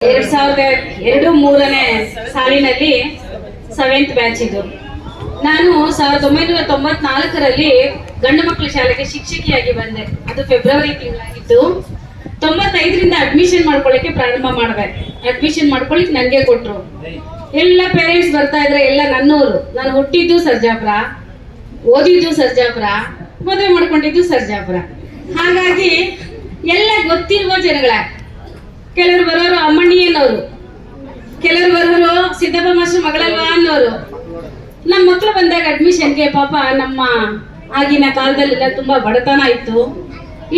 2002-3ನೇ ಸಾಲಿನಲ್ಲಿ 7th batch ಇದು. ನಾನು 1994ರಲ್ಲಿ ಗಂಡು ಮಕ್ಕಳ ಶಾಲೆಗೆ ಶಿಕ್ಷಕಿಯಾಗಿ ಬಂದೆ. ಅದು ಫೆಬ್ರವರಿ ತಿಂಗಳಾಗಿತ್ತು. 95ರಿಂದ ಅಡ್ಮಿಷನ್ ಮಾಡ್ಕೊಳ್ಳಿಕ್ಕೆ ಪ್ರಾರಂಭ ಮಾಡಿದೆ. ಅಡ್ಮಿಷನ್ ಮಾಡ್ಕೊಳ್ಳಿಕ್ಕೆ ನನಗೆ ಕೊಟ್ಟರು. ಎಲ್ಲ ಪೇರೆಂಟ್ಸ್ ಬರ್ತಾ ಇದ್ರೆ, ಎಲ್ಲ ನನ್ನೂರು. ನಾನು ಹುಟ್ಟಿದ್ದು ಸರ್ಜಾಪುರ, ಓದಿದ್ದು ಸರ್ಜಾಪುರ, ಮದುವೆ ಮಾಡ್ಕೊಂಡಿದ್ದು ಸರ್ಜಾಪುರ. ಹಾಗಾಗಿ ಎಲ್ಲ ಗೊತ್ತಿರುವ ಜನಗಳ, ಕೆಲವರು ಬರೋರು ಅಮ್ಮಣ್ಣಿ ಅನ್ನೋರು, ಕೆಲವರು ಬರೋರು ಸಿದ್ದಪ್ಪ ಮಾಸ್ಟರ್ ಮಗಳಲ್ವಾ ಅನ್ನೋರು. ನಮ್ಮ ಮಕ್ಕಳು ಬಂದಾಗ ಅಡ್ಮಿಷನ್ಗೆ ಪಾಪ ನಮ್ಮ ಆಗಿನ ಕಾಲದಲ್ಲೆಲ್ಲ ತುಂಬಾ ಬಡತನ ಇತ್ತು.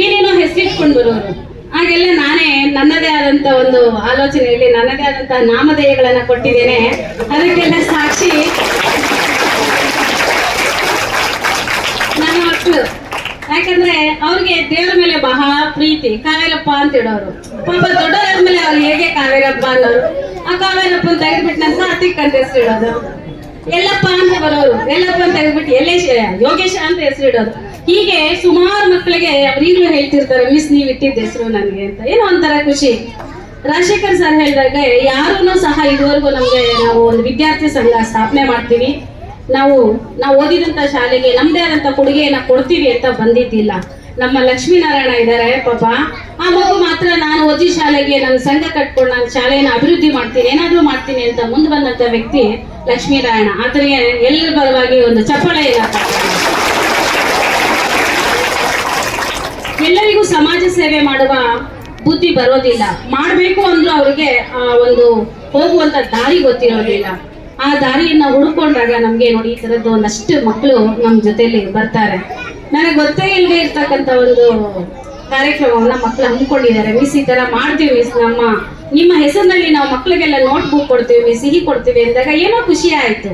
ಏನೇನೋ ಹೆಸರಿಟ್ಕೊಂಡು ಬರೋರು. ಹಾಗೆಲ್ಲ ನಾನೇ ನನ್ನದೇ ಆದಂತ ಒಂದು ಆಲೋಚನೆಯಲ್ಲಿ ನನ್ನದೇ ಆದಂತ ನಾಮಧೇಯಗಳನ್ನ ಕೊಟ್ಟಿದ್ದೇನೆ. ಅದಕ್ಕೆಲ್ಲ ಸಾಕ್ಷಿ ನನ್ನ ಮಕ್ಕಳು. ಯಾಕಂದ್ರೆ ಅವ್ರಿಗೆ ದೇವರ ಮೇಲೆ ಬಹಳ ಪ್ರೀತಿ. ಕಾವೇರಪ್ಪ ಅಂತ ಇಡೋರು. ಪಾಪ ದೊಡ್ಡವರಾದ್ಮೇಲೆ ಅವ್ರು ಹೇಗೆ ಕಾವೇರಪ್ಪ ಅನ್ನೋರು. ಆ ಕಾವೇರಪ್ಪನ ತೆಗೆದ್ಬಿಟ್ಟು ನಂತರ ಅತಿಕ್ ಅಂತ ಹೆಸರು ಇಡೋದು. ಎಲ್ಲಪ್ಪ ಅಂತ ಬರೋರು. ಎಲ್ಲಪ್ಪ ಅಂತ ತೆಗೆದ್ಬಿಟ್ಟು ಯಲ್ಲೇಶ, ಯೋಗೇಶ ಅಂತ ಹೆಸರು ಇಡೋದು. ಹೀಗೆ ಸುಮಾರು ಮಕ್ಕಳಿಗೆ ಅವ್ರೀಗ್ಲೂ ಹೇಳ್ತಿರ್ತಾರೆ, ಮಿಸ್ ನೀವ್ ಇಟ್ಟಿದ್ದ ಹೆಸರು ನನಗೆ ಅಂತ. ಏನೋ ಒಂಥರ ಖುಷಿ. ರಾಜಶೇಖರ್ ಸರ್ ಹೇಳಿದಾಗ ಯಾರೂ ಸಹ ಇದುವರೆಗೂ ನಮ್ಗೆ, ನಾವು ಒಂದು ವಿದ್ಯಾರ್ಥಿ ಸಂಘ ಸ್ಥಾಪನೆ ಮಾಡ್ತೀವಿ, ನಾವು ಓದಿದಂತ ಶಾಲೆಗೆ ನಮ್ದೇ ಆದಂತ ಕೊಡುಗೆಯನ್ನ ಕೊಡ್ತೀವಿ ಅಂತ ಬಂದಿದ್ದಿಲ್ಲ. ನಮ್ಮ ಲಕ್ಷ್ಮೀನಾರಾಯಣ ಇದ್ದಾರೆ ಪಾಪ, ಆ ಮಗು ಮಾತ್ರ ನಾನು ಓದಿ ಶಾಲೆಗೆ ನನ್ನ ಸಂಘ ಕಟ್ಕೊಂಡು ನಾನು ಶಾಲೆಯನ್ನು ಅಭಿವೃದ್ಧಿ ಮಾಡ್ತೀನಿ, ಏನಾದ್ರೂ ಮಾಡ್ತೀನಿ ಅಂತ ಮುಂದೆ ಬಂದಂತ ವ್ಯಕ್ತಿ ಲಕ್ಷ್ಮೀನಾರಾಯಣ. ಆತನಿಗೆ ಎಲ್ಲರ ಪರವಾಗಿ ಒಂದು ಚಪ್ಪಾಳೆ ಇಲ್ಲ. ಎಲ್ಲರಿಗೂ ಸಮಾಜ ಸೇವೆ ಮಾಡುವ ಬುದ್ಧಿ ಬರೋದಿಲ್ಲ. ಮಾಡಬೇಕು ಅಂದ್ರೂ ಅವ್ರಿಗೆ ಒಂದು ಹೋಗುವಂತ ದಾರಿ ಗೊತ್ತಿರೋದಿಲ್ಲ. ಆ ದಾರಿಯನ್ನ ಹುಡ್ಕೊಂಡಾಗ ನಮ್ಗೆ ನೋಡಿ ಈ ತರದ್ದು ಒಂದಷ್ಟು ಮಕ್ಕಳು ನಮ್ ಜೊತೆಲಿ ಬರ್ತಾರೆ. ನನಗೆ ಗೊತ್ತೇ ಇಲ್ಲದೆ ಇರ್ತಕ್ಕಂಥ ಒಂದು ಕಾರ್ಯಕ್ರಮವನ್ನ ಮಕ್ಕಳು ಹಮ್ಮಿಕೊಂಡಿದ್ದಾರೆ. ಮಿಸ್ ಈ ತರ ಮಾಡ್ತೀವಿ ಮಿಸ್, ನಿಮ್ಮ ಹೆಸರಿನಲ್ಲಿ ನಾವು ಮಕ್ಕಳಿಗೆಲ್ಲ ನೋಟ್ ಬುಕ್ ಕೊಡ್ತೀವಿ ಮಿಸ್, ಸಿಹಿ ಕೊಡ್ತೀವಿ ಅಂದಾಗ ಏನೋ ಖುಷಿ ಆಯ್ತು.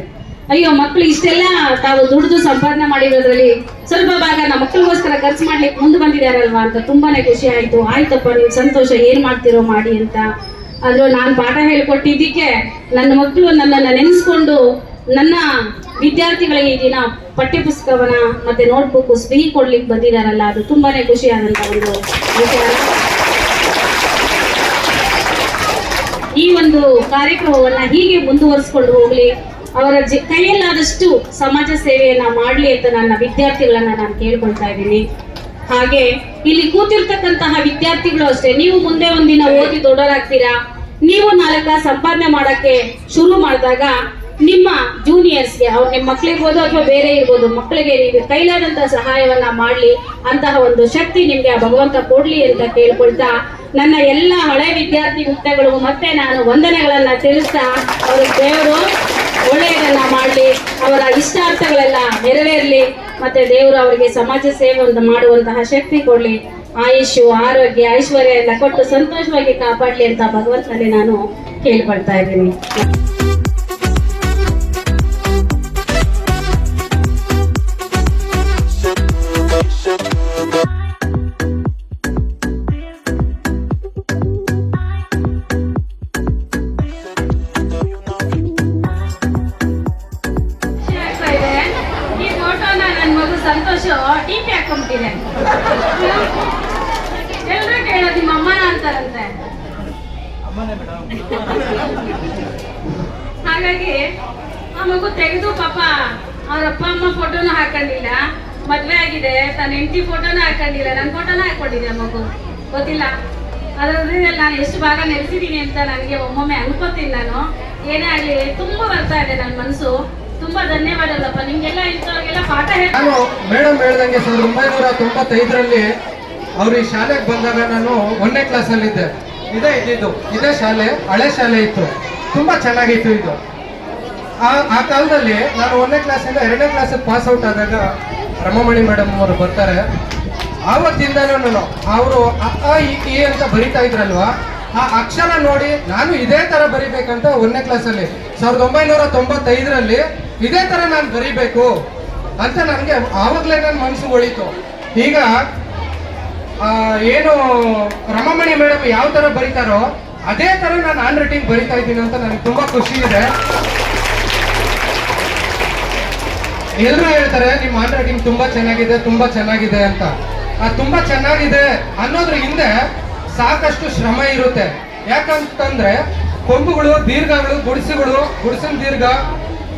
ಅಯ್ಯೋ, ಮಕ್ಕಳು ಇಷ್ಟೆಲ್ಲ ತಾವು ದುಡಿದು ಸಂಪಾದನೆ ಮಾಡಿರೋದ್ರಲ್ಲಿ ಸ್ವಲ್ಪ ಭಾಗ ನಮ್ಮ ಮಕ್ಕಳಿಗೋಸ್ಕರ ಖರ್ಚು ಮಾಡ್ಲಿಕ್ಕೆ ಮುಂದೆ ಬಂದಿದ್ದಾರಲ್ವಾ ಅಂತ ತುಂಬಾನೇ ಖುಷಿ ಆಯ್ತು. ಆಯ್ತಪ್ಪ, ನೀವು ಸಂತೋಷ, ಏನ್ ಮಾಡ್ತಿರೋ ಮಾಡಿ ಅಂತ. ಆದ್ರೂ ನಾನು ಪಾಠ ಹೇಳ್ಕೊಟ್ಟಿದ್ದಕ್ಕೆ ನನ್ನ ಮಕ್ಕಳು ನನ್ನನ್ನು ನೆನೆಸ್ಕೊಂಡು ನನ್ನ ವಿದ್ಯಾರ್ಥಿಗಳಿಗೆ ಈ ದಿನ ಪಠ್ಯ ಪುಸ್ತಕವನ್ನ ಮತ್ತೆ ನೋಟ್ಬುಕ್ ಸಿಹಿ ಕೊಡ್ಲಿಕ್ಕೆ ಬಂದಿದಾರಲ್ಲ, ಅದು ತುಂಬಾನೇ ಖುಷಿ ಆದಂತ ಒಂದು ವಿಚಾರ. ಈ ಒಂದು ಕಾರ್ಯಕ್ರಮವನ್ನ ಹೀಗೆ ಮುಂದುವರಿಸ್ಕೊಂಡು ಹೋಗ್ಲಿ, ಅವರ ಕೈಯಲ್ಲಾದಷ್ಟು ಸಮಾಜ ಸೇವೆಯನ್ನ ಮಾಡ್ಲಿ ಅಂತ ನನ್ನ ವಿದ್ಯಾರ್ಥಿಗಳನ್ನ ನಾನು ಕೇಳ್ಕೊಳ್ತಾ ಇದ್ದೀನಿ. ಹಾಗೆ ಇಲ್ಲಿ ಕೂತಿರ್ತಕ್ಕಂತಹ ವಿದ್ಯಾರ್ಥಿಗಳು ಅಷ್ಟೇ, ನೀವು ಮುಂದೆ ಒಂದಿನ ಓದಿ ದೊಡ್ಡವರಾಗ್ತೀರಾ. ನೀವು ನಾಲ್ಕ ಸಂಪಾದನೆ ಮಾಡಕ್ಕೆ ಶುರು ಮಾಡಿದಾಗ ನಿಮ್ಮ ಜೂನಿಯರ್ಸ್ಗೆ, ಅವ್ರು ನಿಮ್ಮ ಮಕ್ಕಳಿರ್ಬೋದು ಅಥವಾ ಬೇರೆ ಇರ್ಬೋದು, ಮಕ್ಕಳಿಗೆ ನೀವು ಕೈಲಾದಂತಹ ಸಹಾಯವನ್ನ ಮಾಡ್ಲಿ, ಅಂತಹ ಒಂದು ಶಕ್ತಿ ನಿಮ್ಗೆ ಆ ಭಗವಂತ ಕೊಡ್ಲಿ ಅಂತ ಕೇಳ್ಕೊಳ್ತಾ ನನ್ನ ಎಲ್ಲ ಹಳೆ ವಿದ್ಯಾರ್ಥಿ ಮಿತ್ರಗಳಿಗೂ ಮತ್ತೆ ನಾನು ವಂದನೆಗಳನ್ನ ತಿಳಿಸ್ತಾ, ಅವ್ರ ದೇವರು ಒಳ್ಳೆಯದನ್ನ ಮಾಡಲಿ, ಅವರ ಇಷ್ಟಾರ್ಥಗಳೆಲ್ಲ ನೆರವೇರಲಿ, ಮತ್ತೆ ದೇವರು ಅವರಿಗೆ ಸಮಾಜ ಸೇವೆ ಮಾಡುವಂತಹ ಶಕ್ತಿ ಕೊಡ್ಲಿ, ಆಯುಷು ಆರೋಗ್ಯ ಐಶ್ವರ್ಯ ಎಲ್ಲ ಕೊಟ್ಟು ಸಂತೋಷವಾಗಿ ಕಾಪಾಡಲಿ ಅಂತ ಭಗವಂತನಲ್ಲಿ ನಾನು ಕೇಳ್ಕೊಳ್ತಾ ಇದ್ದೀನಿ. ಸಂತೋಷ ಟಿಪಿ ಹಾಕೊಂಡ್ಬಿಟ್ಟಿದೆ. ಎಲ್ರೂ ಕೇಳೋದು ನಿಮ್ಮ ಅಮ್ಮನ ಅಂತಾರಂತೆ. ಹಾಗಾಗಿ ಆ ಮಗು ತೆಗೆದು ಪಾಪ ಅವ್ರ ಅಪ್ಪ ಅಮ್ಮ ಫೋಟೋನು ಹಾಕೊಂಡಿಲ್ಲ, ಮದ್ವೆ ಆಗಿದೆ, ತನ್ನ ಹೆಂಡತಿ ಫೋಟೋನ ಹಾಕೊಂಡಿಲ್ಲ, ನನ್ನ ಫೋಟೋನ ಹಾಕೊಂಡಿದೆ ಮಗು, ಗೊತ್ತಿಲ್ಲ. ಅದರಲ್ಲಿ ನಾನು ಎಷ್ಟು ಭಾಗ ನೆಲೆಸಿದ್ದೀನಿ ಅಂತ ನನಗೆ ಒಮ್ಮೊಮ್ಮೆ ಅನ್ಕೋತೀನಿ. ನಾನು ಏನೇ ಆಗ್ಲಿ ತುಂಬಾ ಬರ್ತಾ ಇದೆ ನನ್ನ ಮನಸ್ಸು. ತುಂಬಾ ಧನ್ಯವಾದಗಳಪ್ಪ ನಿಮ್ಗೆಲ್ಲ, ಇಂಥವ್ರಿಗೆಲ್ಲ ಪಾಠ ನಾನು ಮೇಡಮ್ ಹೇಳ್ದಂಗೆ 1995ರಲ್ಲಿ ಅವ್ರು ಈ ಶಾಲೆಗೆ ಬಂದಾಗ ನಾನು 1ನೇ ಕ್ಲಾಸಲ್ಲಿ ಇದ್ದೆ. ಇದೇ ಶಾಲೆ, ಹಳೆ ಶಾಲೆ ಇತ್ತು, ತುಂಬಾ ಚೆನ್ನಾಗಿತ್ತು ಇದು. ಆ ಕಾಲದಲ್ಲಿ ನಾನು 1ನೇ ಕ್ಲಾಸಿಂದ 2ನೇ ಕ್ಲಾಸಿಗೆ ಪಾಸ್ ಔಟ್ ಆದಾಗ ರಮಾಮಣಿ ಮೇಡಮ್ ಅವರು ಬರ್ತಾರೆ. ಆವತ್ತಿಂದನೂ ಅವರು ಅ ಈ ಅಂತ ಬರಿತಾ ಇದ್ರಲ್ವಾ, ಆ ಅಕ್ಷರ ನೋಡಿ ನಾನು ಇದೇ ತರ ಬರಿಬೇಕಂತ 1ನೇ ಕ್ಲಾಸಲ್ಲಿ 1995ರಲ್ಲಿ ಇದೇ ತರ ನಾನು ಬರಿಬೇಕು ಅಂತ ನನಗೆ ಆವಾಗಲೇ ನನ್ನ ಮನಸ್ಸು ಹೊಳಿತು. ಈಗ ಏನು ರಮಾಮಣಿ ಮೇಡಮ್ ಯಾವ ತರ ಬರೀತಾರೋ ಅದೇ ತರ ನಾನು ಹ್ಯಾಂಡ್ ರೈಟಿಂಗ್ ಬರಿತಾ ಇದ್ದೀನಿ ಅಂತ ನನಗೆ ತುಂಬಾ ಖುಷಿ ಇದೆ. ಎಲ್ಲರೂ ಹೇಳ್ತಾರೆ ನಿಮ್ಮ ಹ್ಯಾಂಡ್ ರೈಟಿಂಗ್ ತುಂಬಾ ಚೆನ್ನಾಗಿದೆ ಅಂತ. ತುಂಬಾ ಚೆನ್ನಾಗಿದೆ ಅನ್ನೋದ್ರ ಹಿಂದೆ ಸಾಕಷ್ಟು ಶ್ರಮ ಇರುತ್ತೆ. ಯಾಕಂತಂದ್ರೆ ಕೊಂಬುಗಳು, ದೀರ್ಘಗಳು, ಗುಡಿಸುಗಳು, ಗುಡಿಸಿನ ದೀರ್ಘ,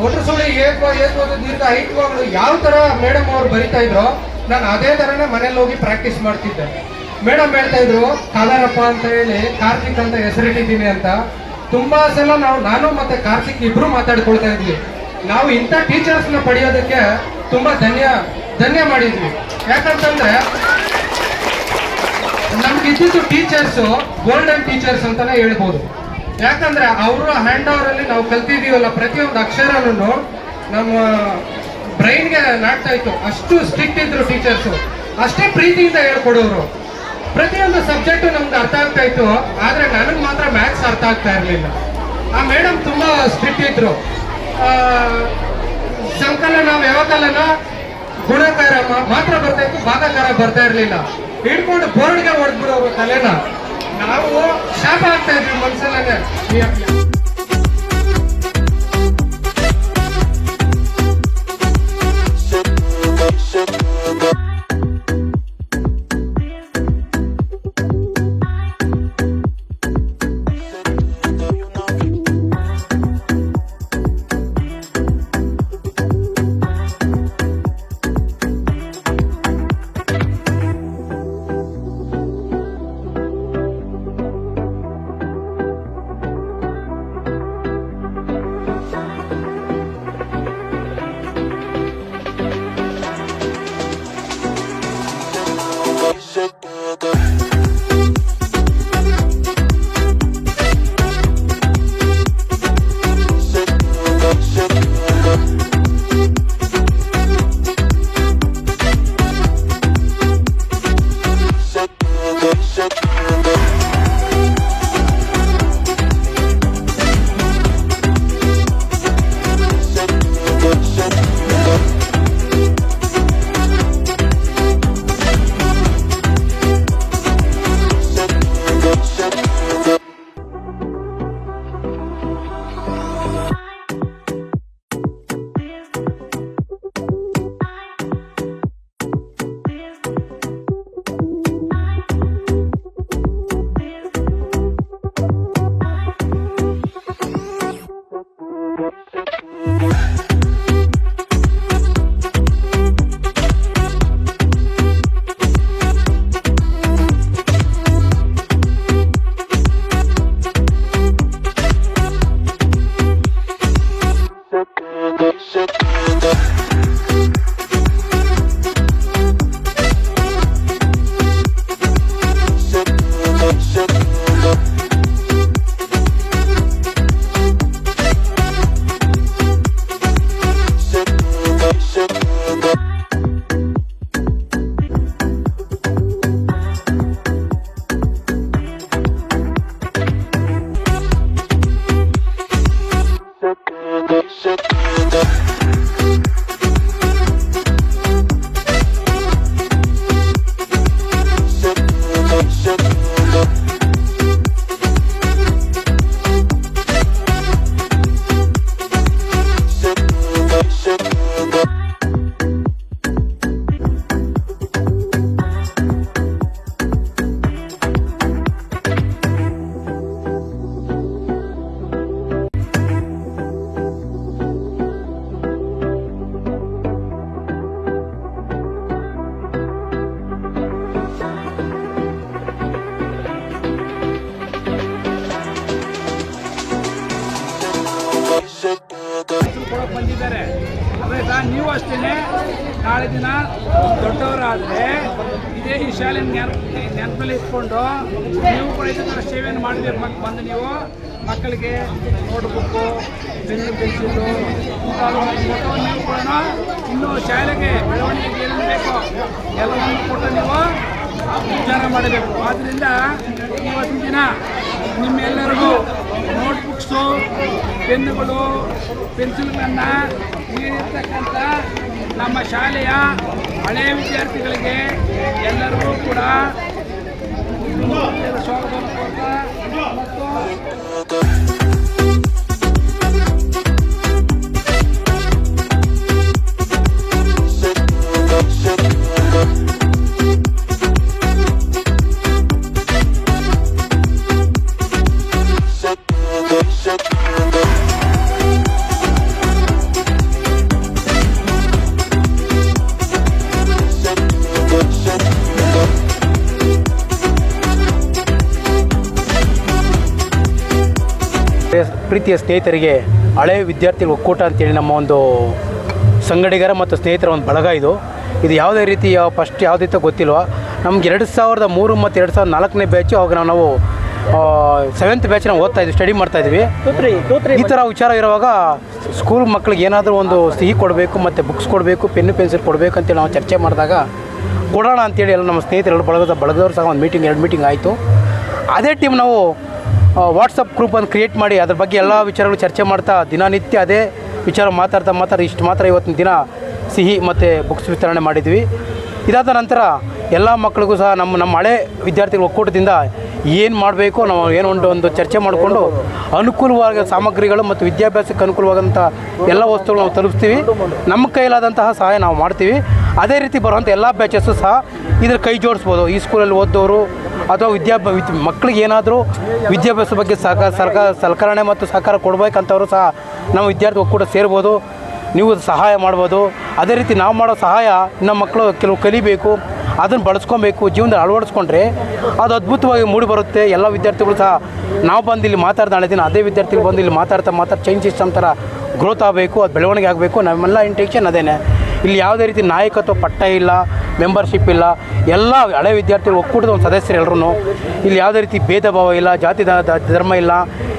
ಒಟ್ಟು ಸುಳಿ, ಏತ್ವಾದ ದೀರ್ಘ, ಐತ್ವಗಳು ಯಾವ ತರ ಮೇಡಮ್ ಅವ್ರು ಬರಿತಾ ಇದ್ರು ನಾನು ಅದೇ ತರನೇ ಮನೇಲಿ ಹೋಗಿ ಪ್ರಾಕ್ಟೀಸ್ ಮಾಡ್ತಿದ್ದೆ. ಮೇಡಮ್ ಹೇಳ್ತಾ ಇದ್ರು ಕಾದಾರಪ್ಪ ಅಂತ ಹೇಳಿ ಕಾರ್ತಿಕ್ ಅಂತ ಹೆಸರಿಟ್ಟಿದ್ದೀನಿ ಅಂತ. ತುಂಬಾ ಸಲ ನಾನು ಮತ್ತೆ ಕಾರ್ತಿಕ್ ಇಬ್ರು ಮಾತಾಡ್ಕೊಳ್ತಾ ಇದ್ವಿ. ನಾವು ಇಂಥ ಟೀಚರ್ಸ್ನ ಪಡೆಯೋದಕ್ಕೆ ತುಂಬಾ ಧನ್ಯ ಮಾಡಿದ್ವಿ. ಯಾಕಂತಂದ್ರೆ ನಮ್ಗಿದ್ದು ಟೀಚರ್ಸು ಗೋಲ್ಡನ್ ಟೀಚರ್ಸ್ ಅಂತಾನೆ ಹೇಳ್ಬೋದು. ಯಾಕಂದ್ರೆ ಅವರ ಹ್ಯಾಂಡ್ ಓವರ್ ಅಲ್ಲಿ ನಾವು ಕಲ್ತಿದೀವಲ್ಲ, ಪ್ರತಿಯೊಂದು ಅಕ್ಷರನೂ ನಮ್ಮ ಬ್ರೈನ್ಗೆ ನಾಟ್ತಾ ಇತ್ತು. ಅಷ್ಟು ಸ್ಟ್ರಿಕ್ಟ್ ಇದ್ರು ಟೀಚರ್ಸು, ಅಷ್ಟೇ ಪ್ರೀತಿಯಿಂದ ಹೇಳ್ಕೊಡೋರು. ಪ್ರತಿಯೊಂದು ಸಬ್ಜೆಕ್ಟು ನಮ್ಗೆ ಅರ್ಥ ಆಗ್ತಾ ಇತ್ತು, ಆದ್ರೆ ನನಗೆ ಮಾತ್ರ ಮ್ಯಾಥ್ಸ್ ಅರ್ಥ ಆಗ್ತಾ ಇರಲಿಲ್ಲ. ಆ ಮೇಡಮ್ ತುಂಬಾ ಸ್ಟ್ರಿಕ್ಟ್ ಇದ್ರು. ಸಂಕಲನ, ವ್ಯವಕಲನ, ಗುಣಕಾರ ಮಾತ್ರ ಬರ್ತಾ ಇತ್ತು, ಭಾಗಾಕಾರ ಬರ್ತಾ ಇರಲಿಲ್ಲ. ಹಿಡ್ಕೊಂಡು ಬೋರ್ಡ್ಗೆ ಹೊಡೆದ್ಬಿಡೋರು ತಲೆನ. ನಾವು ಶಾಪ ಆಗ್ತಾ ಇದ್ವಿ ಮನ್ಸಲ್ಲೇ. ಬಂದಿದ್ದಾರೆ. ಅದೇ ನೀವು ಅಷ್ಟೇ ನಾಳೆ ದಿನ ದೊಡ್ಡವರಾದರೆ ಇದೇ ಈ ಶಾಲೆ ನೆನಪಲ್ಲಿ ಇಟ್ಕೊಂಡು ನೀವು ಕೂಡ ಇದರ ಸೇವೆಯನ್ನು ಮಾಡಬೇಕು. ಬಂದು ನೀವು ಮಕ್ಕಳಿಗೆ ನೋಟ್ಬುಕ್ಕು, ಪೆನ್ಸಿಲು ನೀವು ಕೂಡ ಇನ್ನೂ ಶಾಲೆಗೆ ಬೆಳವಣಿಗೆಗೆ ಏನು ಬೇಕು ಎಲ್ಲವನ್ನು ಕೊಟ್ಟು ನೀವು ವಿಚಾರ ಮಾಡಬೇಕು. ಆದ್ದರಿಂದ ಇವತ್ತಿನ ದಿನ ನಿಮ್ಮೆಲ್ಲರಿಗೂ ನೋಟ್ಬುಕ್ಸು, ಪೆನ್ನುಗಳು, ಪೆನ್ಸಿಲ್ಗಳನ್ನು ನೀಡಿರ್ತಕ್ಕಂಥ ನಮ್ಮ ಶಾಲೆಯ ಹಳೆಯ ವಿದ್ಯಾರ್ಥಿಗಳಿಗೆ ಎಲ್ಲರಿಗೂ ಕೂಡ ಸ್ವಾಗತವನ್ನು ಕೋರ್ತಾ ಮತ್ತು ಪ್ರೀತಿಯ ಸ್ನೇಹಿತರಿಗೆ ಹಳೆಯ ವಿದ್ಯಾರ್ಥಿಗಳ ಒಕ್ಕೂಟ ಅಂತೇಳಿ ನಮ್ಮ ಒಂದು ಸಂಗಡಿಗರ ಮತ್ತು ಸ್ನೇಹಿತರ ಒಂದು ಬಳಗ ಇದು ಯಾವುದೇ ರೀತಿಯ ಫಸ್ಟ್ ಯಾವುದೇ ರೀತಿ ಗೊತ್ತಿಲ್ವ. ನಮ್ಗೆ 2003 ಮತ್ತು 2004ನೇ ಬ್ಯಾಚು. ಅವಾಗ ನಾವು 7th ಬ್ಯಾಚ್ ನಾವು ಓದ್ತಾ ಇದ್ವಿ, ಸ್ಟಡಿ ಮಾಡ್ತಾಯಿದ್ವಿ. ಈ ಥರ ವಿಚಾರ ಇರುವಾಗ ಸ್ಕೂಲ್ ಮಕ್ಕಳಿಗೆ ಏನಾದರೂ ಒಂದು ಸಿಹಿ ಕೊಡಬೇಕು ಮತ್ತು ಬುಕ್ಸ್ ಕೊಡಬೇಕು, ಪೆನ್ನು ಪೆನ್ಸಿಲ್ ಕೊಡಬೇಕು ಅಂತೇಳಿ ನಾವು ಚರ್ಚೆ ಮಾಡಿದಾಗ ಕೊಡೋಣ ಅಂತೇಳಿ ಎಲ್ಲ ನಮ್ಮ ಸ್ನೇಹಿತರೆಲ್ಲ ಬಳಗದವ್ರು ಸಹ ಒಂದು ಎರಡು ಮೀಟಿಂಗ್ ಆಯಿತು. ಅದೇ ಟೀಮ್ ನಾವು ವಾಟ್ಸಪ್ ಗ್ರೂಪನ್ನು ಕ್ರಿಯೇಟ್ ಮಾಡಿ ಅದ್ರ ಬಗ್ಗೆ ಎಲ್ಲ ವಿಚಾರಗಳು ಚರ್ಚೆ ಮಾಡ್ತಾ ದಿನನಿತ್ಯ ಅದೇ ವಿಚಾರ ಮಾತಾಡ್ತಾ ಇಷ್ಟು ಮಾತ್ರ ಇವತ್ತಿನ ದಿನ ಸಿಹಿ ಮತ್ತು ಬುಕ್ಸ್ ವಿತರಣೆ ಮಾಡಿದ್ವಿ. ಇದಾದ ನಂತರ ಎಲ್ಲ ಮಕ್ಕಳಿಗೂ ಸಹ ನಮ್ಮ ಹಳೆ ವಿದ್ಯಾರ್ಥಿಗಳ ಒಕ್ಕೂಟದಿಂದ ಏನು ಮಾಡಬೇಕು ನಾವು ಒಂದು ಚರ್ಚೆ ಮಾಡಿಕೊಂಡು ಅನುಕೂಲವಾದ ಸಾಮಗ್ರಿಗಳು ಮತ್ತು ವಿದ್ಯಾಭ್ಯಾಸಕ್ಕೆ ಅನುಕೂಲವಾದಂಥ ಎಲ್ಲ ವಸ್ತುಗಳು ನಾವು ತಲುಪಿಸ್ತೀವಿ. ನಮ್ಮ ಕೈಲಾದಂತಹ ಸಹಾಯ ನಾವು ಮಾಡ್ತೀವಿ. ಅದೇ ರೀತಿ ಬರುವಂಥ ಎಲ್ಲ ಬ್ಯಾಚಸ್ಸು ಸಹ ಇದ್ರ ಕೈ ಜೋಡಿಸ್ಬೋದು. ಈ ಸ್ಕೂಲಲ್ಲಿ ಓದೋರು ಅಥವಾ ಮಕ್ಕಳಿಗೆ ಏನಾದರೂ ವಿದ್ಯಾಭ್ಯಾಸ ಬಗ್ಗೆ ಸಲಕರಣೆ ಮತ್ತು ಸಹಕಾರ ಕೊಡಬೇಕಂತವರು ಸಹ ನಮ್ಮ ವಿದ್ಯಾರ್ಥಿ ಒಕ್ಕೂಟ ಸೇರ್ಬೋದು. ನೀವು ಸಹಾಯ ಮಾಡ್ಬೋದು. ಅದೇ ರೀತಿ ನಾವು ಮಾಡೋ ಸಹಾಯ ನಮ್ಮ ಮಕ್ಕಳು ಕೆಲವು ಕಲಿಬೇಕು, ಅದನ್ನು ಬಳಸ್ಕೊಬೇಕು, ಜೀವನದಲ್ಲಿ ಅಳವಡಿಸ್ಕೊಂಡ್ರೆ ಅದು ಅದ್ಭುತವಾಗಿ ಮೂಡಿ ಬರುತ್ತೆ. ಎಲ್ಲ ವಿದ್ಯಾರ್ಥಿಗಳು ಸಹ ನಾವು ಬಂದು ಇಲ್ಲಿ ನಾಳೆ ದಿನ ಅದೇ ವಿದ್ಯಾರ್ಥಿಗಳು ಬಂದು ಇಲ್ಲಿ ಮಾತಾಡ್ತಾ ಚೈನ್ ಸಿಸ್ಟಮ್ ಥರ ಗ್ರೋತ್ ಆಗಬೇಕು, ಅದು ಬೆಳವಣಿಗೆ ಆಗಬೇಕು. ನಮ್ಮೆಲ್ಲ ಇಂಟೆನ್ಷನ್ ಅದೇನೆ. ಇಲ್ಲಿ ಯಾವುದೇ ರೀತಿ ನಾಯಕತ್ವ ಪಟ್ಟ ಇಲ್ಲ, ಮೆಂಬರ್ಶಿಪ್ ಇಲ್ಲ. ಎಲ್ಲ ಹಳೆ ವಿದ್ಯಾರ್ಥಿಗಳು ಒಕ್ಕೂಟದ ಒಂದು ಸದಸ್ಯರು ಎಲ್ಲರೂ. ಇಲ್ಲಿ ಯಾವುದೇ ರೀತಿ ಭೇದ ಭಾವ ಇಲ್ಲ, ಜಾತಿ ಧರ್ಮ ಇಲ್ಲ.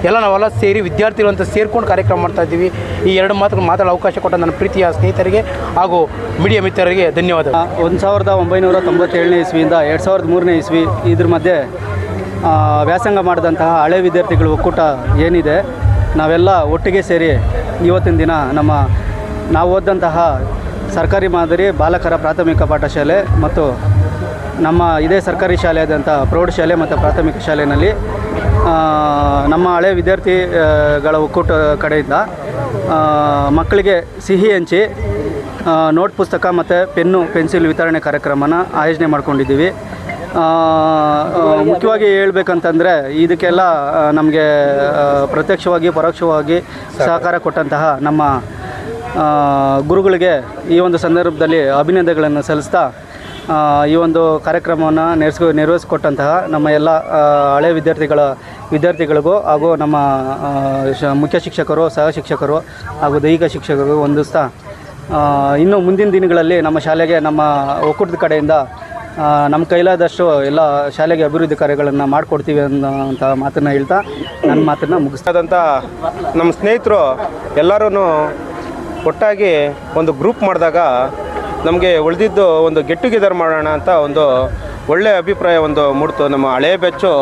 ಎಲ್ಲ ನಾವೆಲ್ಲ ಸೇರಿ ವಿದ್ಯಾರ್ಥಿಗಳು ಅಂತ ಸೇರ್ಕೊಂಡು ಕಾರ್ಯಕ್ರಮ ಮಾಡ್ತಾಯಿದ್ದೀವಿ. ಈ ಎರಡು ಮಾತುಗಳು ಮಾತಾಡೋ ಅವಕಾಶ ಕೊಟ್ಟ ನನ್ನ ಪ್ರೀತಿಯ ಸ್ನೇಹಿತರಿಗೆ ಹಾಗೂ ಮೀಡಿಯಾ ಮಿತ್ರರಿಗೆ ಧನ್ಯವಾದ. 1997ನೇ ಇಸ್ವಿಯಿಂದ 2003ನೇ ಇಸ್ವಿ ಇದ್ರ ಮಧ್ಯೆ ವ್ಯಾಸಂಗ ಮಾಡಿದಂತಹ ಹಳೆ ವಿದ್ಯಾರ್ಥಿಗಳ ಒಕ್ಕೂಟ ಏನಿದೆ, ನಾವೆಲ್ಲ ಒಟ್ಟಿಗೆ ಸೇರಿ ಇವತ್ತಿನ ದಿನ ನಾವು ಓದಿದಂತಹ ಸರ್ಕಾರಿ ಮಾದರಿ ಬಾಲಕರ ಪ್ರಾಥಮಿಕ ಪಾಠಶಾಲೆ ಮತ್ತು ನಮ್ಮ ಇದೇ ಸರ್ಕಾರಿ ಶಾಲೆಯಾದಂಥ ಪ್ರೌಢಶಾಲೆ ಮತ್ತು ಪ್ರಾಥಮಿಕ ಶಾಲೆಯಲ್ಲಿ ನಮ್ಮ ಹಳೆ ವಿದ್ಯಾರ್ಥಿಗಳ ಒಕ್ಕೂಟ ಕಡೆಯಿಂದ ಮಕ್ಕಳಿಗೆ ಸಿಹಿ ಹಂಚಿ ನೋಟ್ ಪುಸ್ತಕ ಮತ್ತು ಪೆನ್ನು ಪೆನ್ಸಿಲ್ ವಿತರಣೆ ಕಾರ್ಯಕ್ರಮನ ಆಯೋಜನೆ ಮಾಡ್ಕೊಂಡಿದ್ದೀವಿ. ಮುಖ್ಯವಾಗಿ ಹೇಳ್ಬೇಕಂತಂದರೆ ಇದಕ್ಕೆಲ್ಲ ನಮಗೆ ಪ್ರತ್ಯಕ್ಷವಾಗಿ ಪರೋಕ್ಷವಾಗಿ ಸಹಕಾರ ಕೊಟ್ಟಂತಹ ನಮ್ಮ ಗುರುಗಳಿಗೆ ಈ ಒಂದು ಸಂದರ್ಭದಲ್ಲಿ ಅಭಿನಂದನೆಗಳನ್ನು ಸಲ್ಲಿಸ್ತಾ ಈ ಒಂದು ಕಾರ್ಯಕ್ರಮವನ್ನು ನಿರ್ವಹಿಸಿಕೊಟ್ಟಂತಹ ನಮ್ಮ ಎಲ್ಲ ಹಳೆ ವಿದ್ಯಾರ್ಥಿಗಳಿಗೂ ಹಾಗೂ ನಮ್ಮ ಮುಖ್ಯ ಶಿಕ್ಷಕರು, ಸಹ ಶಿಕ್ಷಕರು ಹಾಗೂ ದೈಹಿಕ ಶಿಕ್ಷಕರು ಹೊಂದಿಸ್ತಾ ಇನ್ನು ಮುಂದಿನ ದಿನಗಳಲ್ಲಿ ನಮ್ಮ ಶಾಲೆಗೆ ನಮ್ಮ ಒಕ್ಕೂಟದ ಕಡೆಯಿಂದ ನಮ್ಮ ಕೈಲಾದಷ್ಟು ಎಲ್ಲ ಶಾಲೆಗೆ ಅಭಿವೃದ್ಧಿ ಕಾರ್ಯಗಳನ್ನು ಮಾಡಿಕೊಡ್ತೀವಿ ಅನ್ನೋಂಥ ಮಾತನ್ನು ಹೇಳ್ತಾ ನನ್ನ ಮಾತನ್ನು ಮುಗಿಸ್ತಾದಂಥ ನಮ್ಮ ಸ್ನೇಹಿತರು ಎಲ್ಲರೂ ಒಟ್ಟಾಗಿ ಒಂದು ಗ್ರೂಪ್ ಮಾಡಿದಾಗ ನಮಗೆ ಉಳಿದಿದ್ದು ಒಂದು ಗೆಟ್ ಟುಗೆದರ್ ಮಾಡೋಣ ಅಂತ ಒಂದು ಒಳ್ಳೆಯ ಅಭಿಪ್ರಾಯ ಮೂಡ್ತು. ನಮ್ಮ ಹಳೆಯ ಬ್ಯಾಚು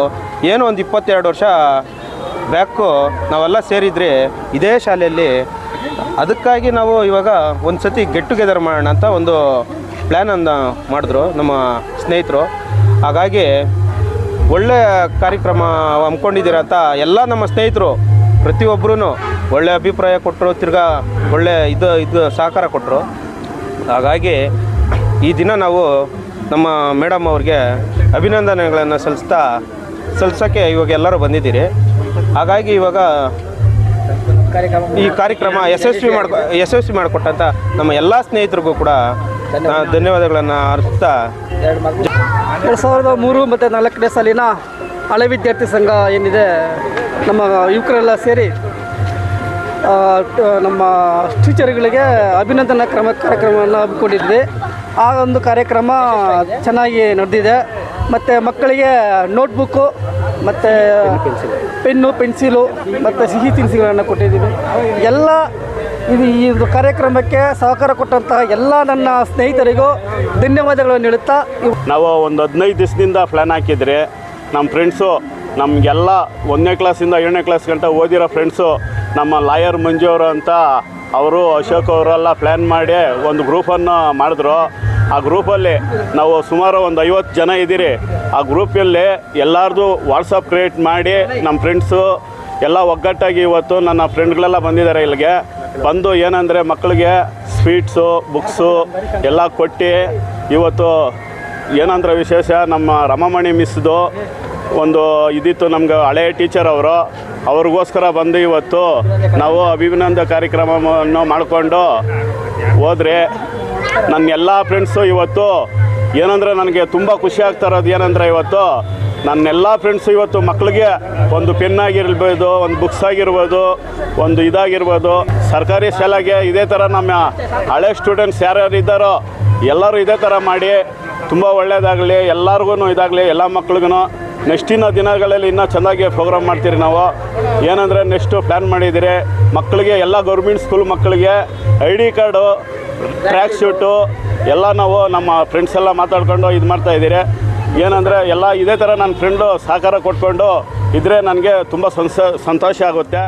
ಏನೋ ಒಂದು 22 ವರ್ಷ ಬ್ಯಾಕು ನಾವೆಲ್ಲ ಸೇರಿದ್ರಿ ಇದೇ ಶಾಲೆಯಲ್ಲಿ. ಅದಕ್ಕಾಗಿ ನಾವು ಇವಾಗ ಒಂದು ಸತಿ ಗೆಟ್ ಟುಗೆದರ್ ಮಾಡೋಣ ಅಂತ ಒಂದು ಪ್ಲ್ಯಾನನ್ನು ಮಾಡಿದ್ರು ನಮ್ಮ ಸ್ನೇಹಿತರು. ಹಾಗಾಗಿ ಒಳ್ಳೆಯ ಕಾರ್ಯಕ್ರಮ ಹಮ್ಮಿಕೊಂಡಿದ್ದೀರ ಅಂತ ಎಲ್ಲ ನಮ್ಮ ಸ್ನೇಹಿತರು ಪ್ರತಿಯೊಬ್ಬರೂ ಒಳ್ಳೆಯ ಅಭಿಪ್ರಾಯ ಕೊಟ್ಟರು, ತಿರ್ಗಾ ಒಳ್ಳೆಯ ಇದು ಸಹಕಾರ ಕೊಟ್ಟರು. ಹಾಗಾಗಿ ಈ ದಿನ ನಾವು ನಮ್ಮ ಮೇಡಮ್ ಅವ್ರಿಗೆ ಅಭಿನಂದನೆಗಳನ್ನು ಸಲ್ಲಿಸೋಕ್ಕೆ ಇವಾಗ ಎಲ್ಲರೂ ಬಂದಿದ್ದೀರಿ. ಹಾಗಾಗಿ ಇವಾಗ ಈ ಕಾರ್ಯಕ್ರಮ ಯಶಸ್ವಿ ಮಾಡಿಕೊಟ್ಟಂಥ ನಮ್ಮ ಎಲ್ಲ ಸ್ನೇಹಿತರಿಗೂ ಕೂಡ ಧನ್ಯವಾದಗಳನ್ನು ಅರ್ಪಿಸ್ತಾ 2003 ಮತ್ತು 4ನೇ ಸಾಲಿನ ಹಳೆ ವಿದ್ಯಾರ್ಥಿ ಸಂಘ ಏನಿದೆ, ನಮ್ಮ ಯುವಕರೆಲ್ಲ ಸೇರಿ ನಮ್ಮ ಟೀಚರ್ಗಳಿಗೆ ಅಭಿನಂದನಾ ಕಾರ್ಯಕ್ರಮವನ್ನು ಹಮ್ಮಿಕೊಂಡಿದ್ವಿ. ಆ ಒಂದು ಕಾರ್ಯಕ್ರಮ ಚೆನ್ನಾಗಿ ನಡೆದಿದೆ. ಮತ್ತು ಮಕ್ಕಳಿಗೆ ನೋಟ್ಬುಕ್ಕು ಮತ್ತು ಪೆನ್ನು ಪೆನ್ಸಿಲು ಮತ್ತು ಸಿಹಿ ತಿನಿಸುಗಳನ್ನು ಕೊಟ್ಟಿದ್ದೀವಿ. ಎಲ್ಲ ಈ ಕಾರ್ಯಕ್ರಮಕ್ಕೆ ಸಹಕಾರ ಕೊಟ್ಟಂತಹ ಎಲ್ಲ ನನ್ನ ಸ್ನೇಹಿತರಿಗೂ ಧನ್ಯವಾದಗಳನ್ನು ನೀಡುತ್ತಾ, ನಾವು ಒಂದು 15 ದಿವಸದಿಂದ ಪ್ಲ್ಯಾನ್ ಹಾಕಿದರೆ ನಮ್ಮ ಫ್ರೆಂಡ್ಸು ನಮಗೆಲ್ಲ 1ನೇ ಕ್ಲಾಸಿಂದ 7ನೇ ಕ್ಲಾಸ್ ಗಂಟ ಓದಿರೋ ಫ್ರೆಂಡ್ಸು, ನಮ್ಮ ಲಾಯರ್ ಮಂಜು ಅವರು ಅಂತ ಅವರು, ಅಶೋಕ್ ಅವರೆಲ್ಲ ಪ್ಲ್ಯಾನ್ ಮಾಡಿ ಒಂದು ಗ್ರೂಪನ್ನು ಮಾಡಿದ್ರು. ಆ ಗ್ರೂಪಲ್ಲಿ ನಾವು ಸುಮಾರು ಒಂದು 50 ಜನ ಇದ್ದೀರಿ. ಆ ಗ್ರೂಪಲ್ಲಿ ಎಲ್ಲರದು ವಾಟ್ಸಪ್ ಕ್ರಿಯೇಟ್ ಮಾಡಿ ನಮ್ಮ ಫ್ರೆಂಡ್ಸು ಎಲ್ಲ ಒಗ್ಗಟ್ಟಾಗಿ ಇವತ್ತು ನನ್ನ ಫ್ರೆಂಡ್ಗಳೆಲ್ಲ ಬಂದಿದ್ದಾರೆ. ಇಲ್ಲಿಗೆ ಬಂದು ಏನಂದರೆ ಮಕ್ಕಳಿಗೆ ಸ್ವೀಟ್ಸು, ಬುಕ್ಸು ಎಲ್ಲ ಕೊಟ್ಟು ಇವತ್ತು ಏನಂದ್ರೆ ವಿಶೇಷ ನಮ್ಮ ರಮಾಮಣಿ ಮಿಸ್ದು ಒಂದು ಇದಿತ್ತು ನಮ್ಗೆ ಹಳೆ ಟೀಚರ್ ಅವರು, ಅವ್ರಿಗೋಸ್ಕರ ಬಂದು ಇವತ್ತು ನಾವು ಅಭಿನಂದನೆ ಕಾರ್ಯಕ್ರಮವನ್ನು ಮಾಡಿಕೊಂಡು ಹೋದರೆ ನನ್ನ ಎಲ್ಲ ಫ್ರೆಂಡ್ಸು ಇವತ್ತು ಏನಂದರೆ ನನಗೆ ತುಂಬ ಖುಷಿ ಆಗ್ತಾ ಇರೋದು ಏನಂದರೆ ಇವತ್ತು ನನ್ನೆಲ್ಲ ಫ್ರೆಂಡ್ಸು ಇವತ್ತು ಮಕ್ಕಳಿಗೆ ಒಂದು ಪೆನ್ ಆಗಿರ್ಬೋದು, ಒಂದು ಬುಕ್ಸ್ ಆಗಿರ್ಬೋದು, ಒಂದು ಇದಾಗಿರ್ಬೋದು, ಸರ್ಕಾರಿ ಶಾಲೆಗೆ ಇದೇ ಥರ ನಮ್ಮ ಹಳೆ ಸ್ಟೂಡೆಂಟ್ಸ್ ಯಾರ್ಯಾರು ಇದ್ದಾರೋ ಎಲ್ಲರೂ ಇದೇ ಥರ ಮಾಡಿ ತುಂಬ ಒಳ್ಳೆಯದಾಗಲಿ, ಎಲ್ಲರಿಗೂ ಇದಾಗಲಿ, ಎಲ್ಲ ಮಕ್ಳಿಗೂ. ನೆಕ್ಸ್ಟಿನ ದಿನಗಳಲ್ಲಿ ಇನ್ನೂ ಚೆನ್ನಾಗಿ ಪ್ರೋಗ್ರಾಮ್ ಮಾಡ್ತೀರಿ ನಾವು. ಏನಂದರೆ ನೆಕ್ಸ್ಟು ಪ್ಲ್ಯಾನ್ ಮಾಡಿದ್ದೀರಿ ಮಕ್ಕಳಿಗೆ, ಎಲ್ಲ ಗೌರ್ಮೆಂಟ್ ಸ್ಕೂಲ್ ಮಕ್ಕಳಿಗೆ ID ಕಾರ್ಡು, ಟ್ರ್ಯಾಕ್ ಶೂಟು ಎಲ್ಲ ನಾವು ನಮ್ಮ ಫ್ರೆಂಡ್ಸ್ ಎಲ್ಲ ಮಾತಾಡ್ಕೊಂಡು ಇದು ಮಾಡ್ತಾಯಿದ್ದೀರಿ. ಏನಂದರೆ ಎಲ್ಲ ಇದೇ ಥರ ನನ್ನ ಫ್ರೆಂಡು ಸಹಕಾರ ಕೊಟ್ಕೊಂಡು ಇದ್ದರೆ ನನಗೆ ತುಂಬ ಸಂತೋಷ ಆಗುತ್ತೆ.